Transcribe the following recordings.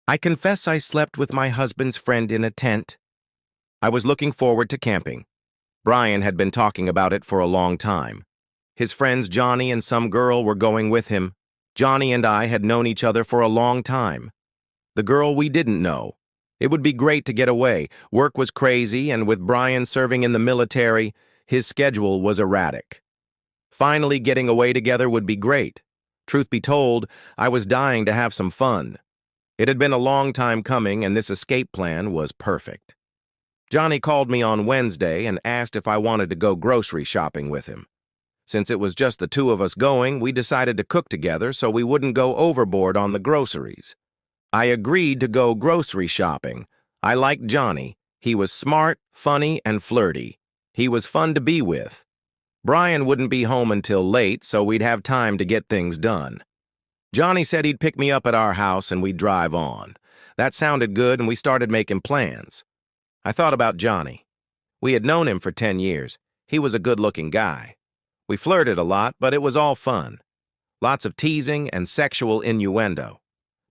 I confess I slept with my husband's friend in a tent. I was looking forward to camping. Brian had been talking about it for a long time. His friends Johnny and some girl were going with him. Johnny and I had known each other for a long time. The girl we didn't know. It would be great to get away. Work was crazy, and with Brian serving in the military, his schedule was erratic. Finally getting away together would be great. Truth be told, I was dying to have some fun. It had been a long time coming, and this escape plan was perfect. Johnny called me on Wednesday and asked if I wanted to go grocery shopping with him. Since it was just the two of us going, we decided to cook together so we wouldn't go overboard on the groceries. I agreed to go grocery shopping. I liked Johnny. He was smart, funny, and flirty. He was fun to be with. Brian wouldn't be home until late, so we'd have time to get things done. Johnny said he'd pick me up at our house and we'd drive on. That sounded good, and we started making plans. I thought about Johnny. We had known him for 10 years. He was a good-looking guy. We flirted a lot, but it was all fun. Lots of teasing and sexual innuendo.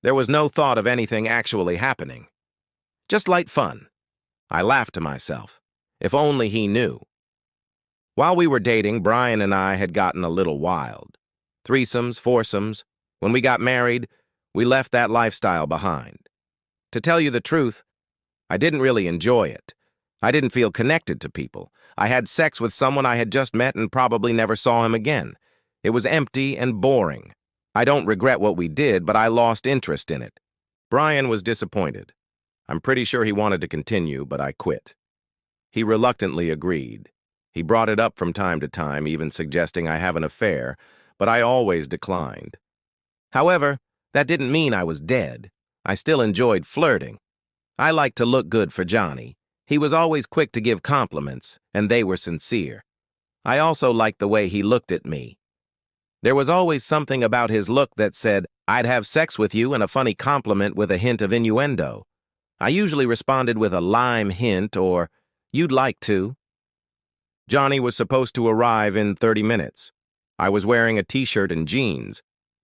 There was no thought of anything actually happening. Just light fun. I laughed to myself. If only he knew. While we were dating, Brian and I had gotten a little wild. Threesomes, foursomes. When we got married, we left that lifestyle behind. To tell you the truth, I didn't really enjoy it. I didn't feel connected to people. I had sex with someone I had just met and probably never saw him again. It was empty and boring. I don't regret what we did, but I lost interest in it. Brian was disappointed. I'm pretty sure he wanted to continue, but I quit. He reluctantly agreed. He brought it up from time to time, even suggesting I have an affair, but I always declined. However, that didn't mean I was dead. I still enjoyed flirting. I liked to look good for Johnny. He was always quick to give compliments, and they were sincere. I also liked the way he looked at me. There was always something about his look that said, "I'd have sex with you," and a funny compliment with a hint of innuendo. I usually responded with a lime hint or, "You'd like to." Johnny was supposed to arrive in 30 minutes. I was wearing a t-shirt and jeans,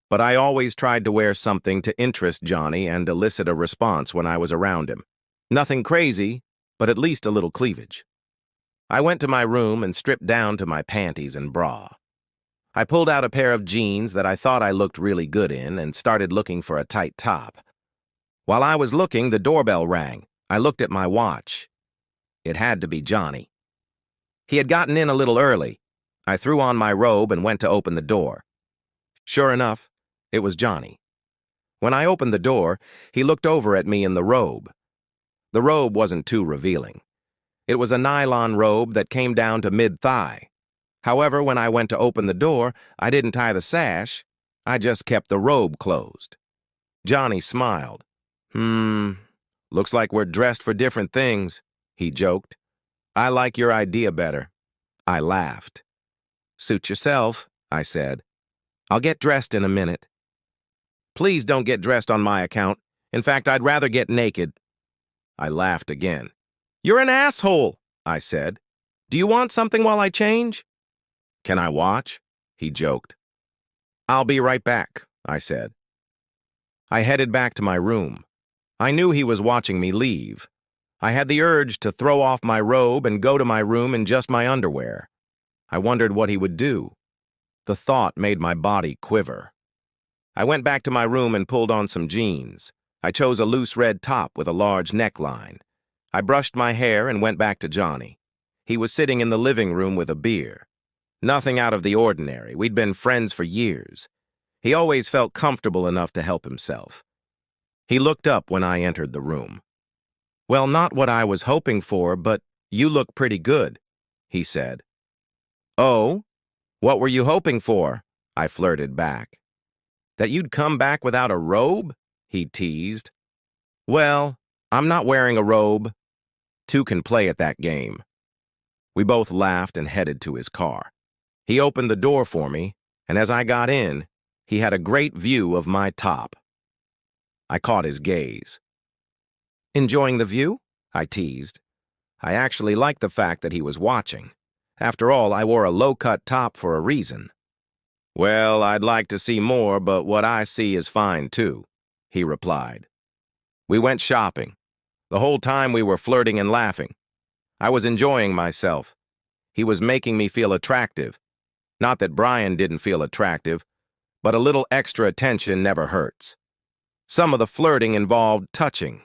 but I always tried to wear something to interest Johnny and elicit a response when I was around him. Nothing crazy, but at least a little cleavage. I went to my room and stripped down to my panties and bra. I pulled out a pair of jeans that I thought I looked really good in and started looking for a tight top. While I was looking, the doorbell rang. I looked at my watch. It had to be Johnny. He had gotten in a little early. I threw on my robe and went to open the door. Sure enough, it was Johnny. When I opened the door, he looked over at me in the robe. The robe wasn't too revealing. It was a nylon robe that came down to mid-thigh. However, when I went to open the door, I didn't tie the sash. I just kept the robe closed. Johnny smiled. Looks like we're dressed for different things," he joked. "I like your idea better." I laughed. "Suit yourself," I said. "I'll get dressed in a minute." "Please don't get dressed on my account. In fact, I'd rather get naked." I laughed again. "You're an asshole," I said. "Do you want something while I change?" "Can I watch?" he joked. "I'll be right back," I said. I headed back to my room. I knew he was watching me leave. I had the urge to throw off my robe and go to my room in just my underwear. I wondered what he would do. The thought made my body quiver. I went back to my room and pulled on some jeans. I chose a loose red top with a large neckline. I brushed my hair and went back to Johnny. He was sitting in the living room with a beer. Nothing out of the ordinary. We'd been friends for years. He always felt comfortable enough to help himself. He looked up when I entered the room. "Well, not what I was hoping for, but you look pretty good," he said. "Oh? What were you hoping for?" I flirted back. "That you'd come back without a robe?" he teased. "Well, I'm not wearing a robe. Two can play at that game." We both laughed and headed to his car. He opened the door for me, and as I got in, he had a great view of my top. I caught his gaze. "Enjoying the view?" I teased. I actually liked the fact that he was watching. After all, I wore a low-cut top for a reason. "Well, I'd like to see more, but what I see is fine, too," he replied. We went shopping. The whole time we were flirting and laughing. I was enjoying myself. He was making me feel attractive. Not that Brian didn't feel attractive, but a little extra attention never hurts. Some of the flirting involved touching.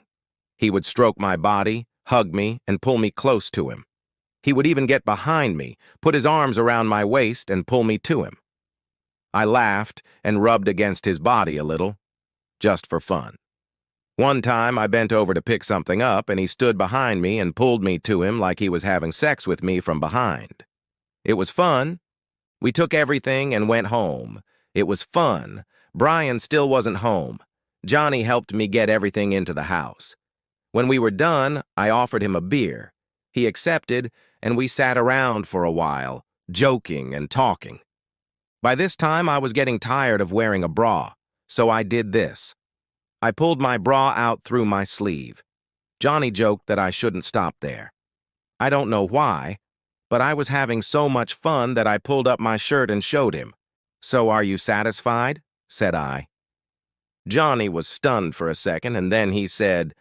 He would stroke my body, hug me, and pull me close to him. He would even get behind me, put his arms around my waist, and pull me to him. I laughed and rubbed against his body a little, just for fun. One time I bent over to pick something up, and he stood behind me and pulled me to him like he was having sex with me from behind. It was fun. We took everything and went home. It was fun. Brian still wasn't home. Johnny helped me get everything into the house. When we were done, I offered him a beer. He accepted, and we sat around for a while, joking and talking. By this time, I was getting tired of wearing a bra, so I did this. I pulled my bra out through my sleeve. Johnny joked that I shouldn't stop there. I don't know why, but I was having so much fun that I pulled up my shirt and showed him. "So are you satisfied?" said I. Johnny was stunned for a second, and then he said,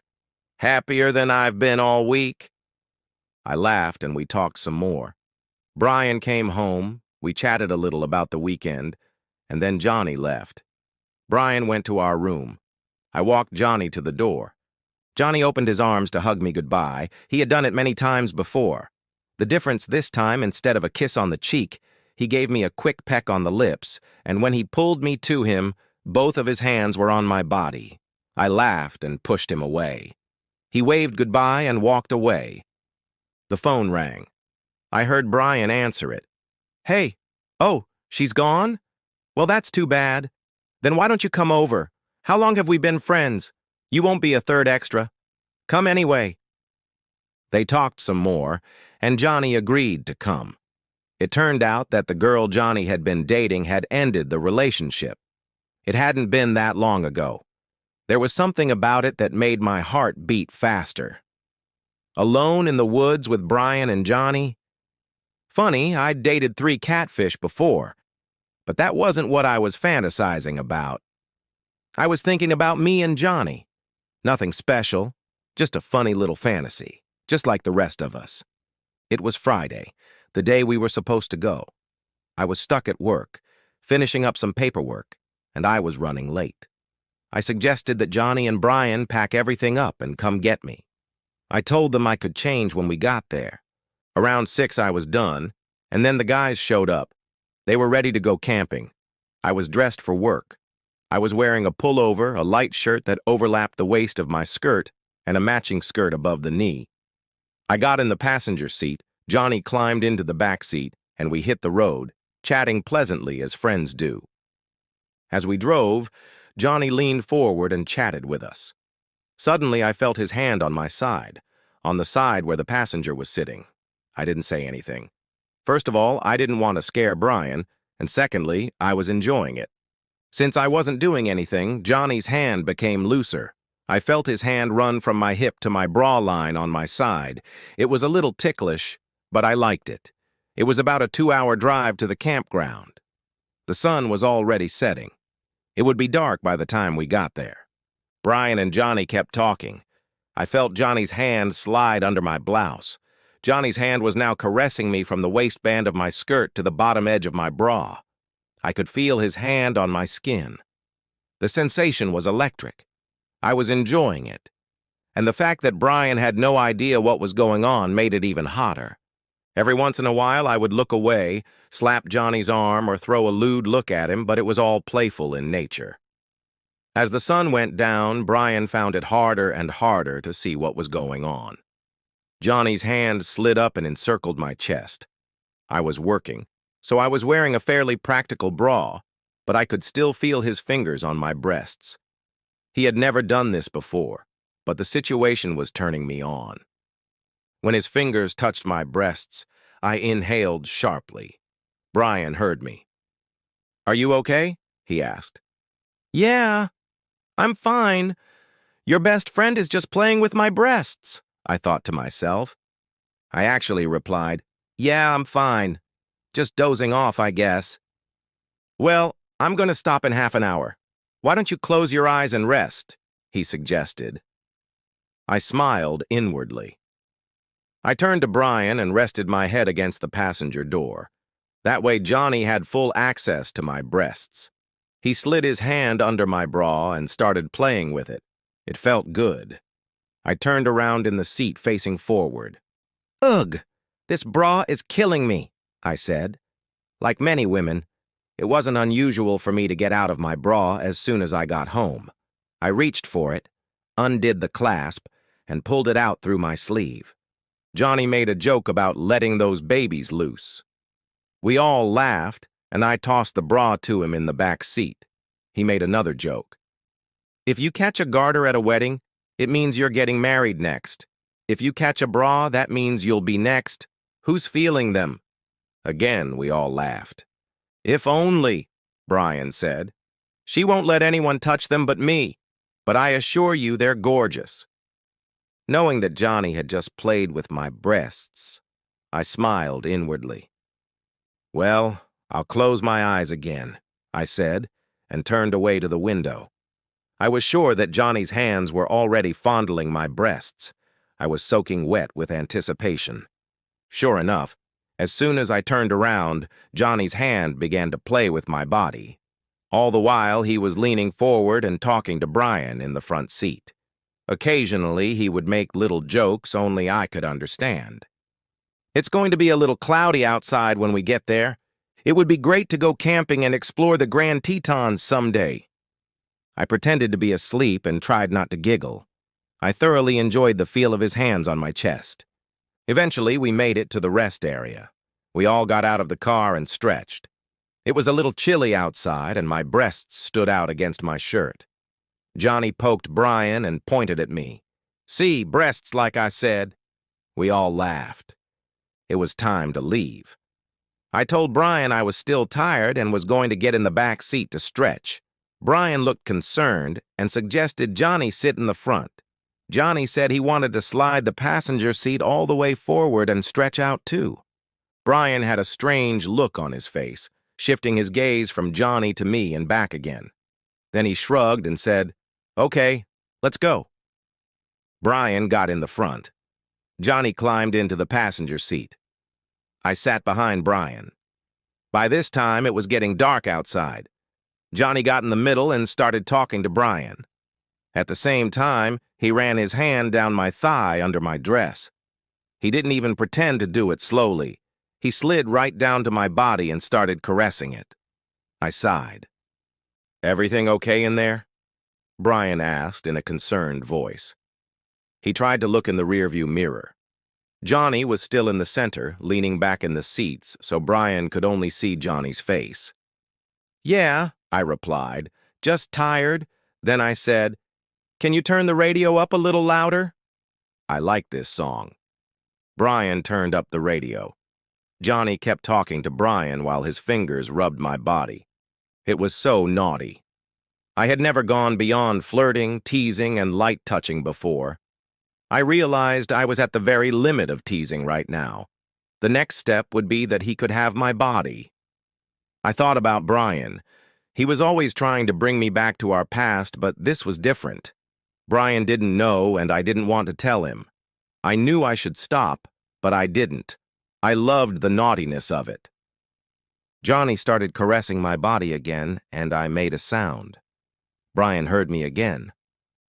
"Happier than I've been all week." I laughed and we talked some more. Brian came home, we chatted a little about the weekend, and then Johnny left. Brian went to our room. I walked Johnny to the door. Johnny opened his arms to hug me goodbye. He had done it many times before. The difference this time, instead of a kiss on the cheek, he gave me a quick peck on the lips, and when he pulled me to him, both of his hands were on my body. I laughed and pushed him away. He waved goodbye and walked away. The phone rang. I heard Brian answer it. "Hey, oh, she's gone? Well, that's too bad. Then why don't you come over? How long have we been friends? You won't be a third extra. Come anyway." They talked some more, and Johnny agreed to come. It turned out that the girl Johnny had been dating had ended the relationship. It hadn't been that long ago. There was something about it that made my heart beat faster. Alone in the woods with Brian and Johnny? Funny, I'd dated 3 catfish before, but that wasn't what I was fantasizing about. I was thinking about me and Johnny. Nothing special, just a funny little fantasy, just like the rest of us. It was Friday, the day we were supposed to go. I was stuck at work, finishing up some paperwork, and I was running late. I suggested that Johnny and Brian pack everything up and come get me. I told them I could change when we got there. Around 6 I was done, and then the guys showed up. They were ready to go camping. I was dressed for work. I was wearing a pullover, a light shirt that overlapped the waist of my skirt, and a matching skirt above the knee. I got in the passenger seat, Johnny climbed into the back seat, and we hit the road, chatting pleasantly as friends do. As we drove, Johnny leaned forward and chatted with us. Suddenly, I felt his hand on my side, on the side where the passenger was sitting. I didn't say anything. First of all, I didn't want to scare Brian, and secondly, I was enjoying it. Since I wasn't doing anything, Johnny's hand became looser. I felt his hand run from my hip to my bra line on my side. It was a little ticklish, but I liked it. It was about a 2-hour drive to the campground. The sun was already setting. It would be dark by the time we got there. Brian and Johnny kept talking. I felt Johnny's hand slide under my blouse. Johnny's hand was now caressing me from the waistband of my skirt to the bottom edge of my bra. I could feel his hand on my skin. The sensation was electric. I was enjoying it. And the fact that Brian had no idea what was going on made it even hotter. Every once in a while, I would look away, slap Johnny's arm, or throw a lewd look at him, but it was all playful in nature. As the sun went down, Brian found it harder and harder to see what was going on. Johnny's hand slid up and encircled my chest. I was working, so I was wearing a fairly practical bra, but I could still feel his fingers on my breasts. He had never done this before, but the situation was turning me on. When his fingers touched my breasts, I inhaled sharply. Brian heard me. "Are you okay?" he asked. "Yeah, I'm fine. Your best friend is just playing with my breasts," I thought to myself. I actually replied, "Yeah, I'm fine. Just dozing off, I guess." "Well, I'm going to stop in half an hour. Why don't you close your eyes and rest?" he suggested. I smiled inwardly. I turned to Brian and rested my head against the passenger door. That way Johnny had full access to my breasts. He slid his hand under my bra and started playing with it. It felt good. I turned around in the seat facing forward. "Ugh, this bra is killing me," I said. Like many women, it wasn't unusual for me to get out of my bra as soon as I got home. I reached for it, undid the clasp, and pulled it out through my sleeve. Johnny made a joke about letting those babies loose. We all laughed, and I tossed the bra to him in the back seat. He made another joke. "If you catch a garter at a wedding, it means you're getting married next. If you catch a bra, that means you'll be next. Who's feeling them?" Again, we all laughed. "If only," Brian said. "She won't let anyone touch them but me, but I assure you they're gorgeous." Knowing that Johnny had just played with my breasts, I smiled inwardly. "Well, I'll close my eyes again," I said, and turned away to the window. I was sure that Johnny's hands were already fondling my breasts. I was soaking wet with anticipation. Sure enough, as soon as I turned around, Johnny's hand began to play with my body. All the while, he was leaning forward and talking to Brian in the front seat. Occasionally, he would make little jokes only I could understand. "It's going to be a little cloudy outside when we get there. It would be great to go camping and explore the Grand Tetons someday." I pretended to be asleep and tried not to giggle. I thoroughly enjoyed the feel of his hands on my chest. Eventually, we made it to the rest area. We all got out of the car and stretched. It was a little chilly outside, and my breasts stood out against my shirt. Johnny poked Brian and pointed at me. "See, breasts like I said." We all laughed. It was time to leave. I told Brian I was still tired and was going to get in the back seat to stretch. Brian looked concerned and suggested Johnny sit in the front. Johnny said he wanted to slide the passenger seat all the way forward and stretch out too. Brian had a strange look on his face, shifting his gaze from Johnny to me and back again. Then he shrugged and said, "Okay, let's go." Brian got in the front. Johnny climbed into the passenger seat. I sat behind Brian. By this time, it was getting dark outside. Johnny got in the middle and started talking to Brian. At the same time, he ran his hand down my thigh under my dress. He didn't even pretend to do it slowly. He slid right down to my body and started caressing it. I sighed. "Everything okay in there?" Brian asked in a concerned voice. He tried to look in the rearview mirror. Johnny was still in the center, leaning back in the seats, so Brian could only see Johnny's face. "Yeah," I replied, "just tired." Then I said, "Can you turn the radio up a little louder?" I like this song. Brian turned up the radio. Johnny kept talking to Brian while his fingers rubbed my body. It was so naughty. I had never gone beyond flirting, teasing, and light touching before. I realized I was at the very limit of teasing right now. The next step would be that he could have my body. I thought about Brian. He was always trying to bring me back to our past, but this was different. Brian didn't know, and I didn't want to tell him. I knew I should stop, but I didn't. I loved the naughtiness of it. Johnny started caressing my body again, and I made a sound. Brian heard me again.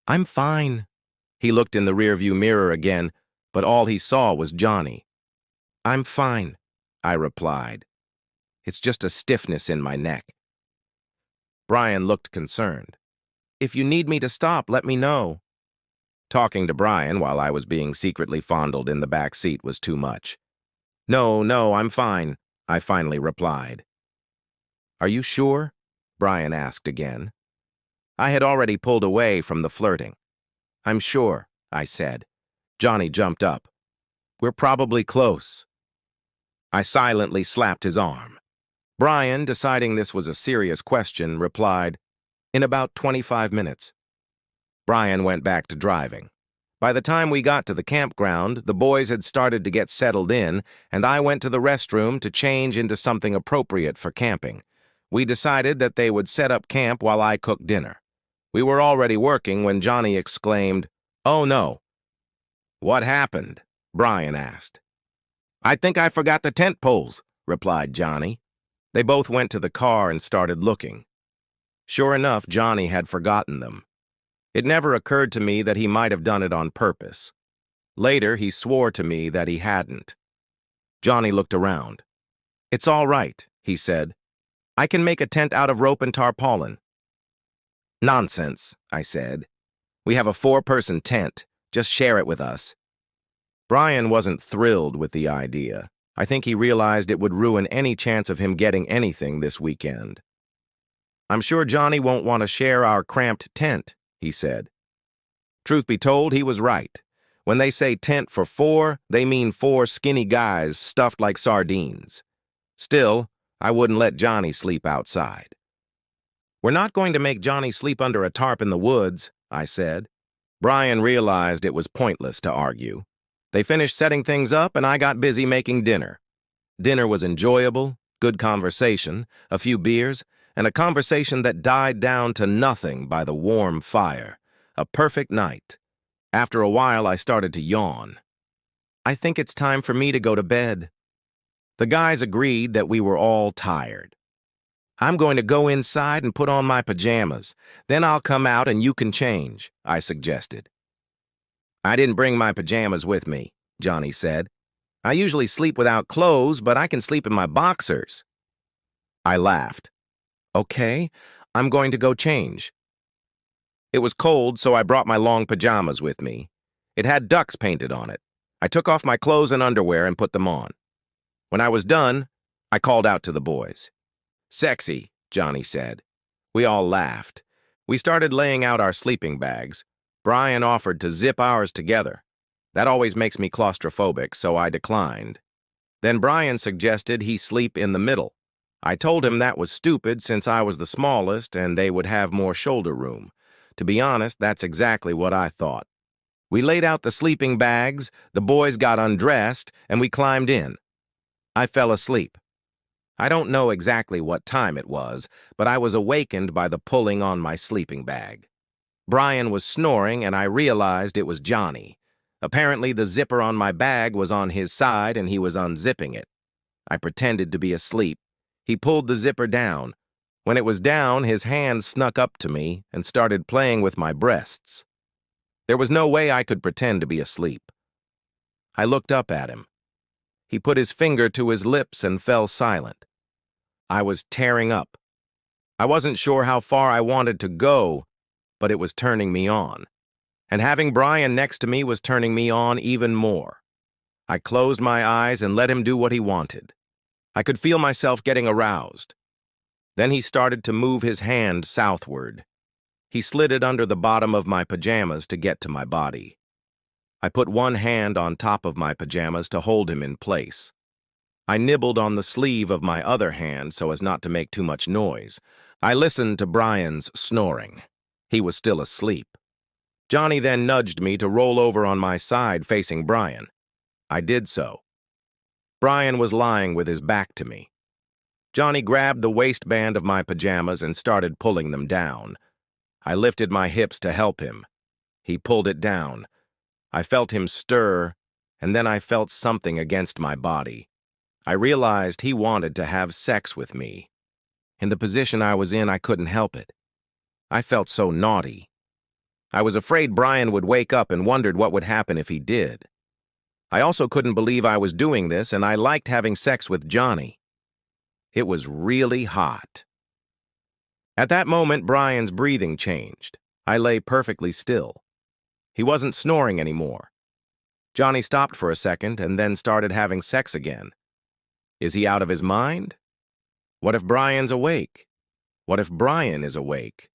"I'm fine." He looked in the rearview mirror again, but all he saw was Johnny. "I'm fine," I replied. "It's just a stiffness in my neck." Brian looked concerned. "If you need me to stop, let me know." Talking to Brian while I was being secretly fondled in the back seat was too much. No, I'm fine," I finally replied. "Are you sure?" Brian asked again. I had already pulled away from the flirting. "I'm sure," I said. Johnny jumped up. "We're probably close." I silently slapped his arm. Brian, deciding this was a serious question, replied, "In about 25 minutes." Brian went back to driving. By the time we got to the campground, the boys had started to get settled in, and I went to the restroom to change into something appropriate for camping. We decided that they would set up camp while I cooked dinner. We were already working when Johnny exclaimed, "Oh no, "What happened?" Brian asked. "I think I forgot the tent poles," replied Johnny. They both went to the car and started looking. Sure enough, Johnny had forgotten them. It never occurred to me that he might have done it on purpose. Later, he swore to me that he hadn't. Johnny looked around. "It's all right," he said. "I can make a tent out of rope and tarpaulin." "Nonsense," I said. "We have a 4-person tent. Just share it with us." Brian wasn't thrilled with the idea. I think he realized it would ruin any chance of him getting anything this weekend. "I'm sure Johnny won't want to share our cramped tent," he said. Truth be told, he was right. When they say tent for 4, they mean 4 skinny guys stuffed like sardines. Still, I wouldn't let Johnny sleep outside. "We're not going to make Johnny sleep under a tarp in the woods," I said. Brian realized it was pointless to argue. They finished setting things up, and I got busy making dinner. Dinner was enjoyable, good conversation, a few beers, and a conversation that died down to nothing by the warm fire. A perfect night. After a while, I started to yawn. "I think it's time for me to go to bed." The guys agreed that we were all tired. "I'm going to go inside and put on my pajamas. Then I'll come out and you can change," I suggested. "I didn't bring my pajamas with me," Johnny said. "I usually sleep without clothes, but I can sleep in my boxers." I laughed. "Okay, I'm going to go change." It was cold, so I brought my long pajamas with me. It had ducks painted on it. I took off my clothes and underwear and put them on. When I was done, I called out to the boys. "Sexy," Johnny said. We all laughed. We started laying out our sleeping bags. Brian offered to zip ours together. That always makes me claustrophobic, so I declined. Then Brian suggested he sleep in the middle. I told him that was stupid since I was the smallest and they would have more shoulder room. To be honest, that's exactly what I thought. We laid out the sleeping bags, the boys got undressed, and we climbed in. I fell asleep. I don't know exactly what time it was, but I was awakened by the pulling on my sleeping bag. Brian was snoring, and I realized it was Johnny. Apparently, the zipper on my bag was on his side, and he was unzipping it. I pretended to be asleep. He pulled the zipper down. When it was down, his hand snuck up to me and started playing with my breasts. There was no way I could pretend to be asleep. I looked up at him. He put his finger to his lips and fell silent. I was tearing up. I wasn't sure how far I wanted to go, but it was turning me on. And having Brian next to me was turning me on even more. I closed my eyes and let him do what he wanted. I could feel myself getting aroused. Then he started to move his hand southward. He slid it under the bottom of my pajamas to get to my body. I put one hand on top of my pajamas to hold him in place. I nibbled on the sleeve of my other hand so as not to make too much noise. I listened to Brian's snoring. He was still asleep. Johnny then nudged me to roll over on my side facing Brian. I did so. Brian was lying with his back to me. Johnny grabbed the waistband of my pajamas and started pulling them down. I lifted my hips to help him. He pulled it down. I felt him stir, and then I felt something against my body. I realized he wanted to have sex with me. In the position I was in, I couldn't help it. I felt so naughty. I was afraid Brian would wake up and wondered what would happen if he did. I also couldn't believe I was doing this, and I liked having sex with Johnny. It was really hot. At that moment, Brian's breathing changed. I lay perfectly still. He wasn't snoring anymore. Johnny stopped for a second and then started having sex again. Is he out of his mind? What if Brian's awake? What if Brian is awake?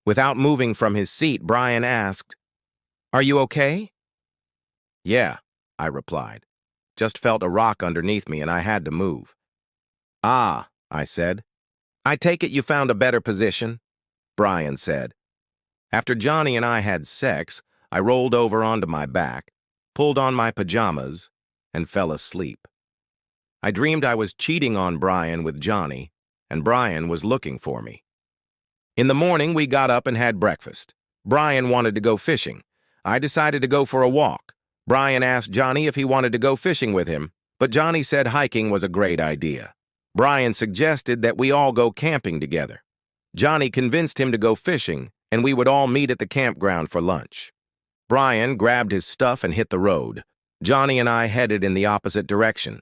Without moving from his seat, Brian asked, "Are you okay?" "Yeah," I replied. Just felt a rock underneath me and I had to move. "Ah," I said. "I take it you found a better position?" Brian said. After Johnny and I had sex, I rolled over onto my back, pulled on my pajamas, and fell asleep. I dreamed I was cheating on Brian with Johnny, and Brian was looking for me. In the morning, we got up and had breakfast. Brian wanted to go fishing. I decided to go for a walk. Brian asked Johnny if he wanted to go fishing with him, but Johnny said hiking was a great idea. Brian suggested that we all go camping together. Johnny convinced him to go fishing, and we would all meet at the campground for lunch. Brian grabbed his stuff and hit the road. Johnny and I headed in the opposite direction.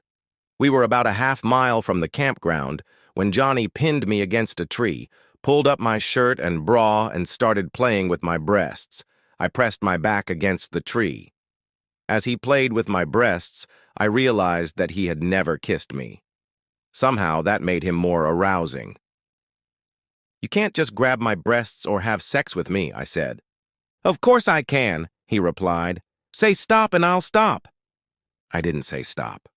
We were about a half-mile from the campground when Johnny pinned me against a tree, pulled up my shirt and bra, and started playing with my breasts. I pressed my back against the tree. As he played with my breasts, I realized that he had never kissed me. Somehow, that made him more arousing. "You can't just grab my breasts or have sex with me," I said. "Of course I can," he replied. "Say stop and I'll stop." I didn't say stop.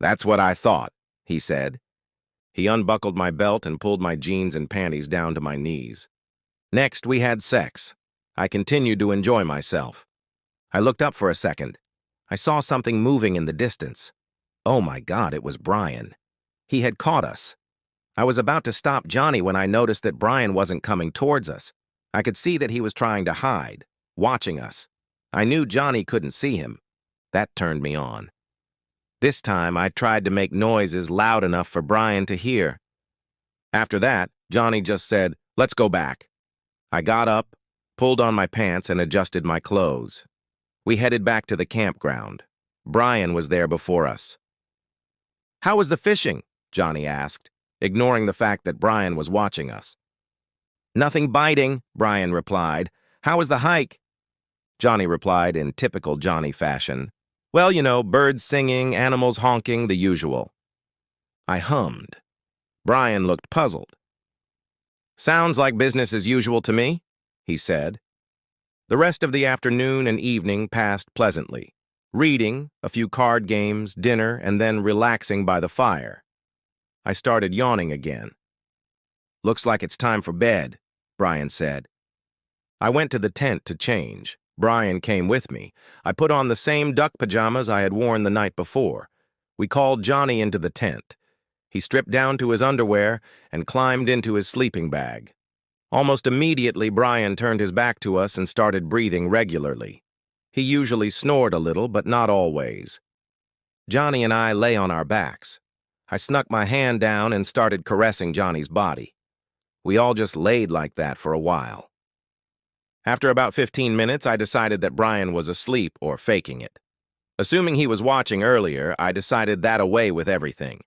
"That's what I thought," he said. He unbuckled my belt and pulled my jeans and panties down to my knees. Next, we had sex. I continued to enjoy myself. I looked up for a second. I saw something moving in the distance. Oh my God, it was Brian. He had caught us. I was about to stop Johnny when I noticed that Brian wasn't coming towards us. I could see that he was trying to hide, watching us. I knew Johnny couldn't see him. That turned me on. This time, I tried to make noises loud enough for Brian to hear. After that, Johnny just said, "Let's go back." I got up, pulled on my pants, and adjusted my clothes. We headed back to the campground. Brian was there before us. "How was the fishing?" Johnny asked, ignoring the fact that Brian was watching us. "Nothing biting," Brian replied. "How was the hike?" Johnny replied in typical Johnny fashion. "Well, you know, birds singing, animals honking, the usual." I hummed. Brian looked puzzled. "Sounds like business as usual to me," he said. The rest of the afternoon and evening passed pleasantly. Reading, a few card games, dinner, and then relaxing by the fire. I started yawning again. "Looks like it's time for bed," Brian said. I went to the tent to change. Brian came with me. I put on the same duck pajamas I had worn the night before. We called Johnny into the tent. He stripped down to his underwear and climbed into his sleeping bag. Almost immediately, Brian turned his back to us and started breathing regularly. He usually snored a little, but not always. Johnny and I lay on our backs. I snuck my hand down and started caressing Johnny's body. We all just laid like that for a while. After about 15 minutes, I decided that Brian was asleep or faking it. Assuming he was watching earlier, I decided that away with everything.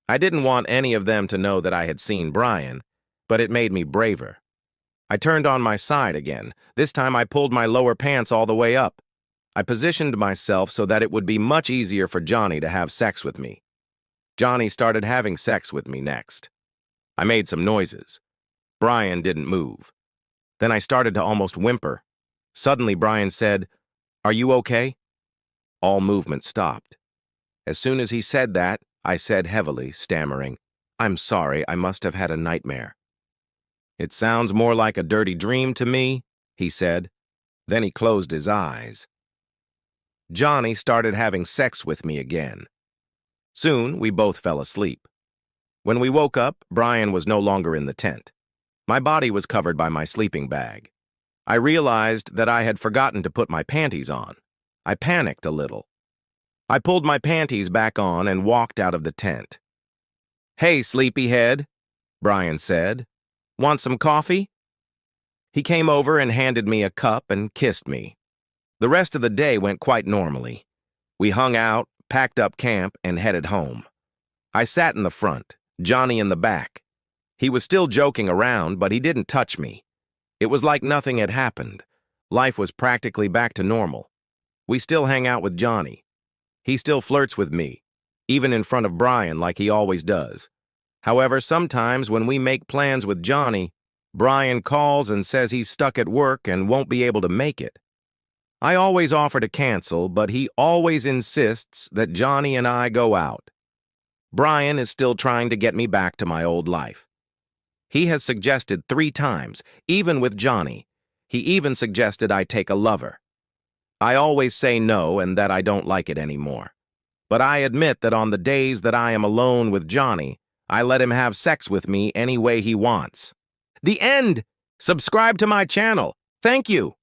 I didn't want any of them to know that I had seen Brian, but it made me braver. I turned on my side again. This time I pulled my lower pants all the way up. I positioned myself so that it would be much easier for Johnny to have sex with me. Johnny started having sex with me next. I made some noises. Brian didn't move. Then I started to almost whimper. Suddenly Brian said, "Are you okay?" All movement stopped. As soon as he said that, I said heavily, stammering, "I'm sorry, I must have had a nightmare." "It sounds more like a dirty dream to me," he said. Then he closed his eyes. Johnny started having sex with me again. Soon, we both fell asleep. When we woke up, Brian was no longer in the tent. My body was covered by my sleeping bag. I realized that I had forgotten to put my panties on. I panicked a little. I pulled my panties back on and walked out of the tent. "Hey, sleepyhead," Brian said. "Want some coffee?" He came over and handed me a cup and kissed me. The rest of the day went quite normally. We hung out, packed up camp, and headed home. I sat in the front, Johnny in the back. He was still joking around, but he didn't touch me. It was like nothing had happened. Life was practically back to normal. We still hang out with Johnny. He still flirts with me, even in front of Brian like he always does. However, sometimes when we make plans with Johnny, Brian calls and says he's stuck at work and won't be able to make it. I always offer to cancel, but he always insists that Johnny and I go out. Brian is still trying to get me back to my old life. He has suggested 3 times, even with Johnny. He even suggested I take a lover. I always say no and that I don't like it anymore. But I admit that on the days that I am alone with Johnny, I let him have sex with me any way he wants. The end! Subscribe to my channel. Thank you.